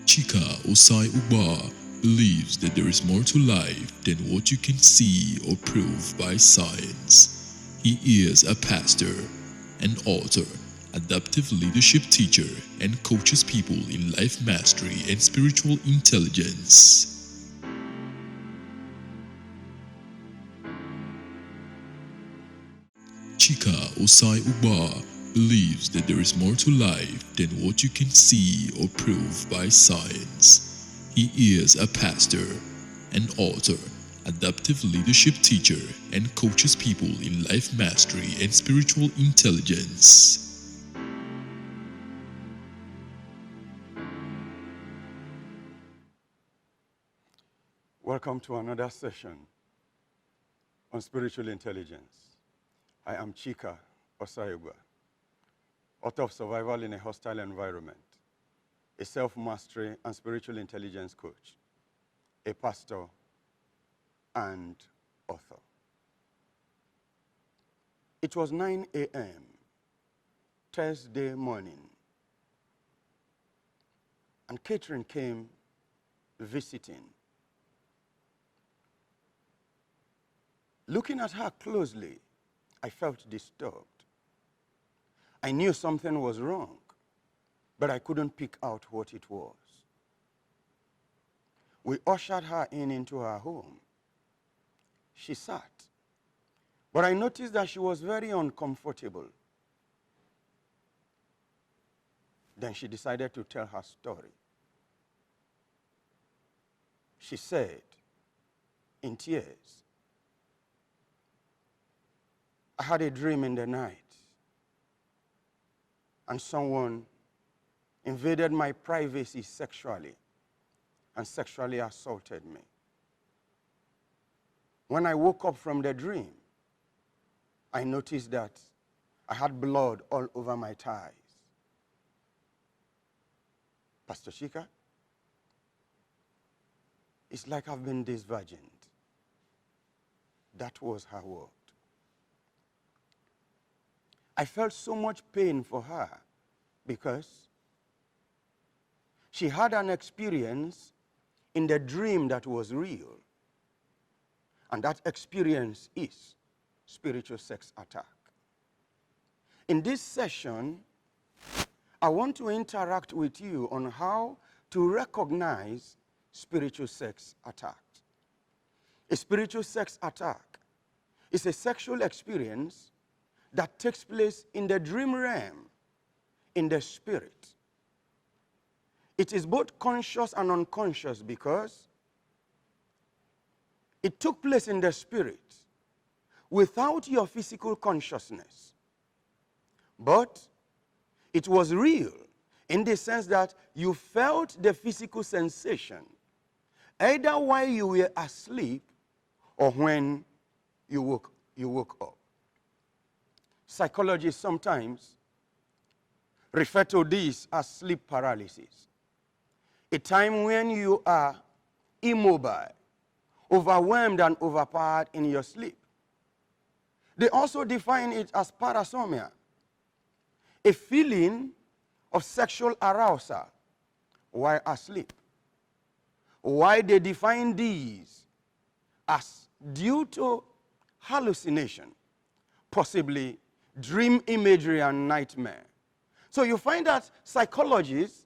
Chika, ossai-ugbah, believes that there is more to life than what you can see or prove by science. He is a pastor, an author, adaptive leadership teacher, and coaches people in life mastery and spiritual intelligence. Chika, ossai-ugbah, believes that there is more to life than what you can see or prove by science. He is a pastor, an author, adaptive leadership teacher, and coaches people in life mastery and spiritual intelligence. Welcome to another session on spiritual intelligence. I am Chika, ossai-ugbah, author of Survival in a Hostile Environment, a self-mastery and spiritual intelligence coach, a pastor, and author. It was 9 a.m., Thursday morning, and Catherine came visiting. Looking at her closely, I felt disturbed. I knew something was wrong, but I couldn't pick out what it was. We ushered her into her home. She sat, but I noticed that she was very uncomfortable. Then she decided to tell her story. She said, in tears, I had a dream in the night, and someone invaded my privacy sexually and sexually assaulted me. When I woke up from the dream, I noticed that I had blood all over my thighs. Pastor Chika, it's like I've been disvirgined. That was her word. I felt so much pain for her because she had an experience in the dream that was real. And that experience is spiritual sex attack. In this session, I want to interact with you on how to recognize spiritual sex attack. A spiritual sex attack is a sexual experience that takes place in the dream realm, in the spirit. It is both conscious and unconscious because it took place in the spirit without your physical consciousness. But it was real in the sense that you felt the physical sensation either while you were asleep or when you woke up. Psychologists sometimes refer to this as sleep paralysis, a time when you are immobile, overwhelmed and overpowered in your sleep. They also define it as parasomnia, a feeling of sexual arousal while asleep. Why they define these as due to hallucination, possibly dream imagery and nightmare. So you find that psychologists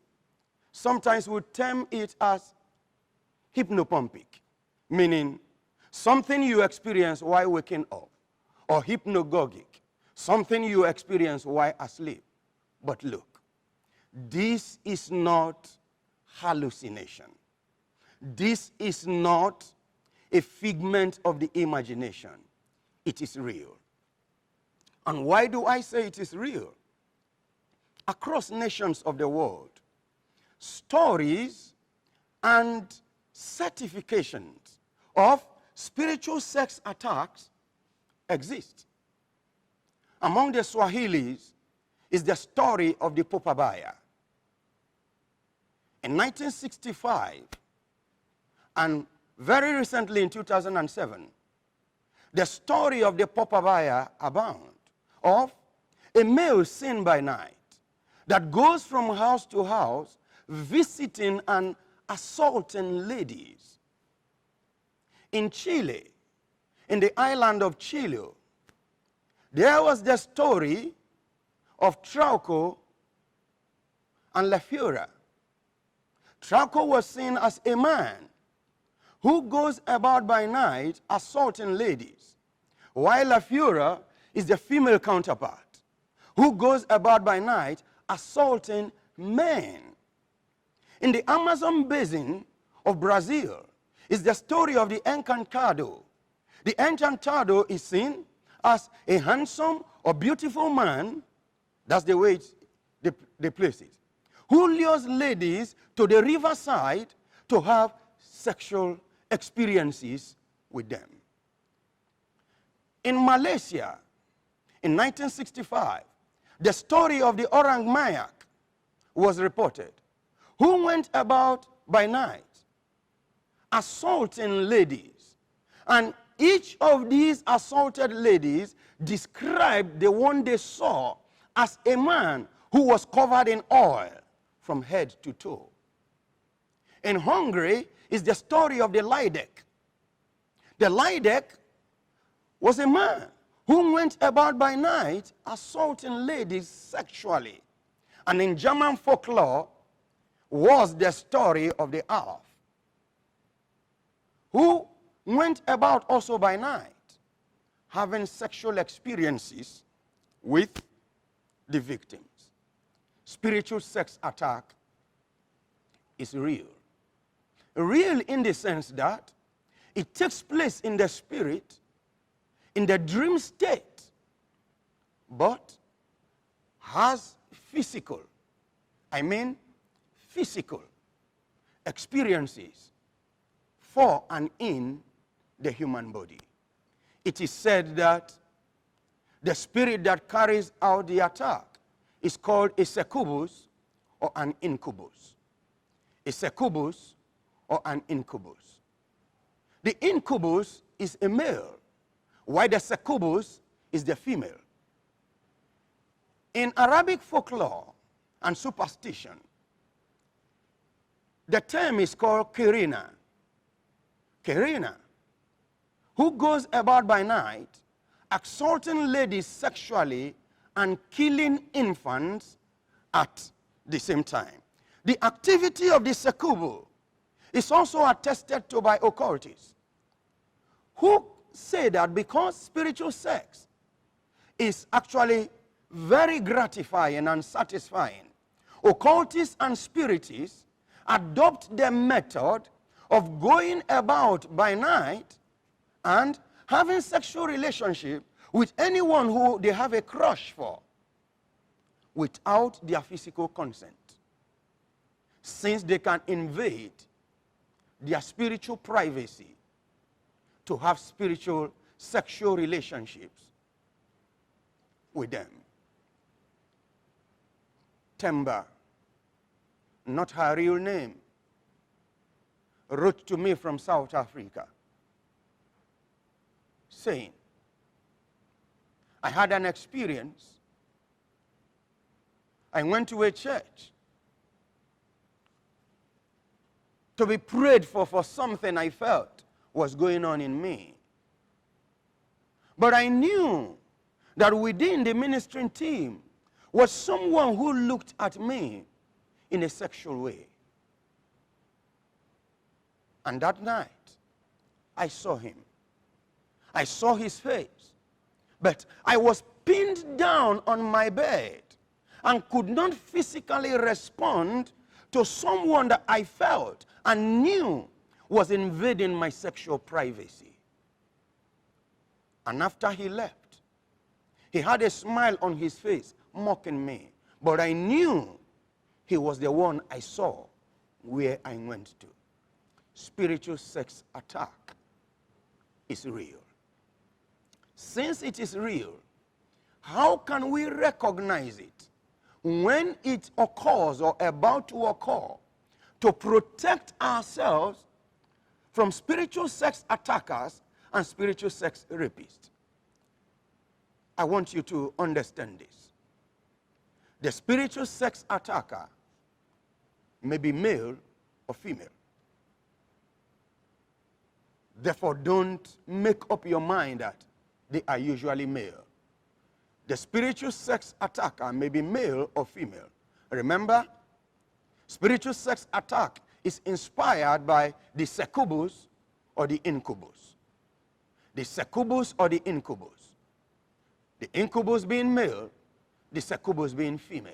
sometimes would term it as hypnopompic, meaning something you experience while waking up, or hypnagogic, something you experience while asleep. But look, this is not hallucination. This is not a figment of the imagination. It is real. And why do I say it is real? Across nations of the world, stories and certifications of spiritual sex attacks exist. Among the Swahilis is the story of the Popabaya. In 1965, and very recently in 2007, the story of the Popabaya abound of a male seen by night that goes from house to house visiting and assaulting ladies. In Chile, in the island of Chile, there was the story of Trauco and La Fiora. Trauco was seen as a man who goes about by night assaulting ladies, while La Fiora is the female counterpart who goes about by night assaulting men. In the Amazon basin of Brazil is the story of the Encantado. The Encantado is seen as a handsome or beautiful man, that's the way they place it, who lures ladies to the riverside to have sexual experiences with them. In Malaysia, in 1965, the story of the Orang Mayak was reported, who went about by night assaulting ladies. And each of these assaulted ladies described the one they saw as a man who was covered in oil from head to toe. In Hungary is the story of the Lidek. The Lidek was a man who went about by night assaulting ladies sexually. And in German folklore was the story of the Alf, who went about also by night having sexual experiences with the victims. Spiritual sex attack is real. Real in the sense that it takes place in the spirit, in the dream state, but has physical experiences for and in the human body. It is said that the spirit that carries out the attack is called a succubus or an incubus. A succubus or an incubus. The incubus is a male, while the succubus is the female. In Arabic folklore and superstition, the term is called kirina. Kirina, who goes about by night assaulting ladies sexually and killing infants at the same time. The activity of the succubus is also attested to by occultists, who say that because spiritual sex is actually very gratifying and satisfying, occultists and spiritists adopt the method of going about by night and having sexual relationship with anyone who they have a crush for without their physical consent, since they can invade their spiritual privacy to have spiritual sexual relationships with them. Temba, not her real name, wrote to me from South Africa saying, I had an experience. I went to a church to be prayed for something I felt was going on in me. But I knew that within the ministering team was someone who looked at me in a sexual way. And that night, I saw him. I saw his face. But I was pinned down on my bed and could not physically respond to someone that I felt and knew was invading my sexual privacy. And after he left, he had a smile on his face, mocking me. But I knew he was the one I saw where I went to. Spiritual sex attack is real. Since it is real, how can we recognize it when it occurs or about to occur to protect ourselves from spiritual sex attackers and spiritual sex rapists? I want you to understand this. The spiritual sex attacker may be male or female. Therefore, don't make up your mind that they are usually male. The spiritual sex attacker may be male or female. Remember, spiritual sex attack is inspired by the succubus or the incubus. The succubus or the incubus. The incubus being male, the succubus being female.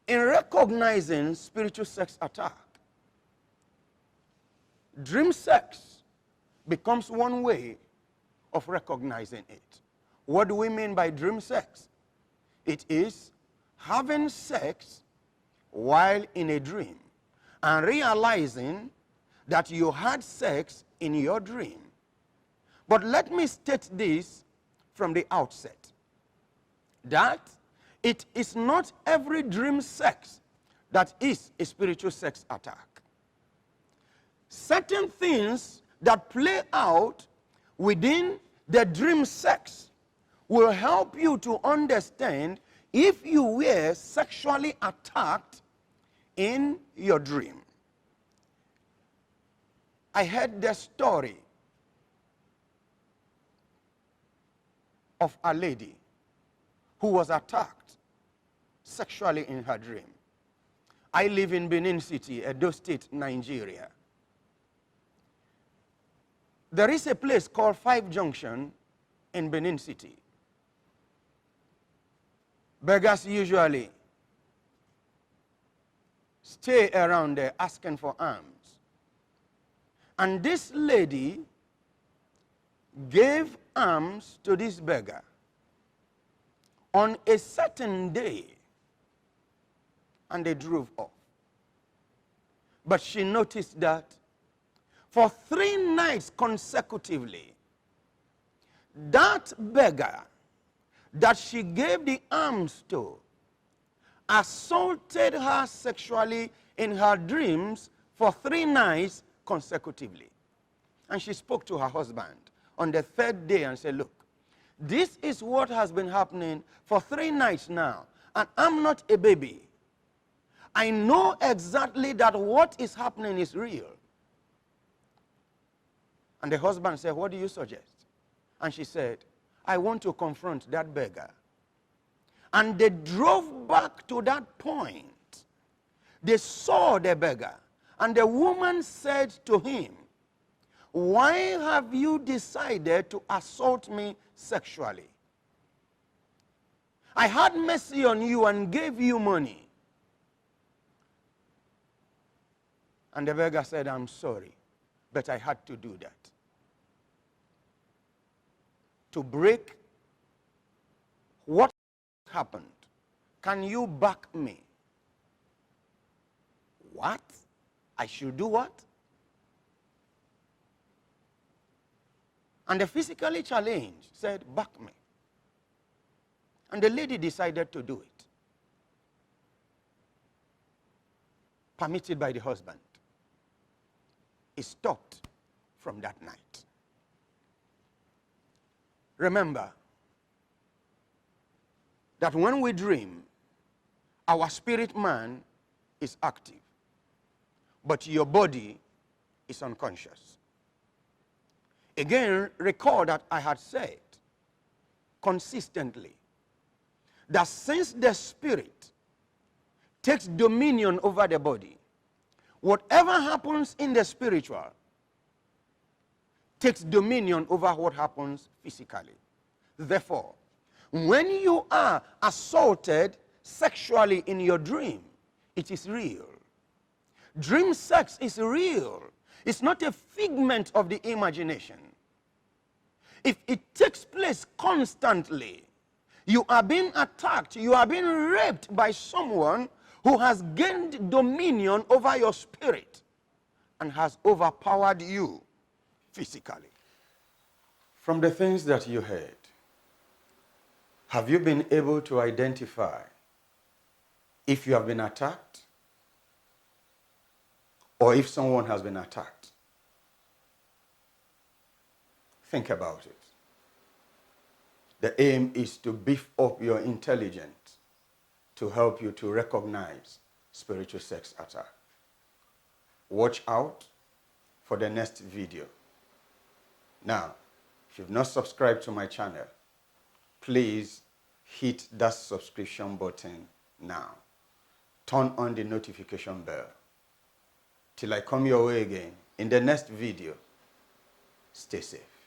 In recognizing spiritual sex attack, dream sex becomes one way of recognizing it. What do we mean by dream sex? It is having sex while in a dream and realizing that you had sex in your dream. But let me state this from the outset, that it is not every dream sex that is a spiritual sex attack. Certain things that play out within the dream sex will help you to understand if you were sexually attacked in your dream. I heard the story of a lady who was attacked sexually in her dream. I live in Benin City, Edo State, Nigeria. There is a place called Five Junction in Benin City. Beggars usually stay around there asking for alms. And this lady gave alms to this beggar on a certain day, and they drove off. But she noticed that for 3 nights consecutively, that beggar that she gave the alms to assaulted her sexually in her dreams for 3 nights consecutively. And she spoke to her husband on the 3rd day and said, look, this is what has been happening for 3 nights now, and I'm not a baby. I know exactly that what is happening is real. And the husband said, what do you suggest? And she said, I want to confront that beggar. And they drove back to that point. They saw the beggar. And the woman said to him, why have you decided to assault me sexually? I had mercy on you and gave you money. And the beggar said, I'm sorry, but I had to do that. To break what happened. Can you back me? What? I should do what? And the physically challenged said, back me. And the lady decided to do it. Permitted by the husband. He stopped from that night. Remember that when we dream, our spirit man is active, but your body is unconscious. Again, recall that I had said consistently that since the spirit takes dominion over the body, whatever happens in the spiritual takes dominion over what happens physically. Therefore, when you are assaulted sexually in your dream, it is real. Dream sex is real. It's not a figment of the imagination. If it takes place constantly, you are being attacked, you are being raped by someone who has gained dominion over your spirit and has overpowered you physically. From the things that you heard, have you been able to identify if you have been attacked or if someone has been attacked? Think about it. The aim is to beef up your intelligence to help you to recognize spiritual sex attack. Watch out for the next video. Now, if you've not subscribed to my channel, please hit that subscription button now. Turn on the notification bell. Till I come your way again in the next video, stay safe.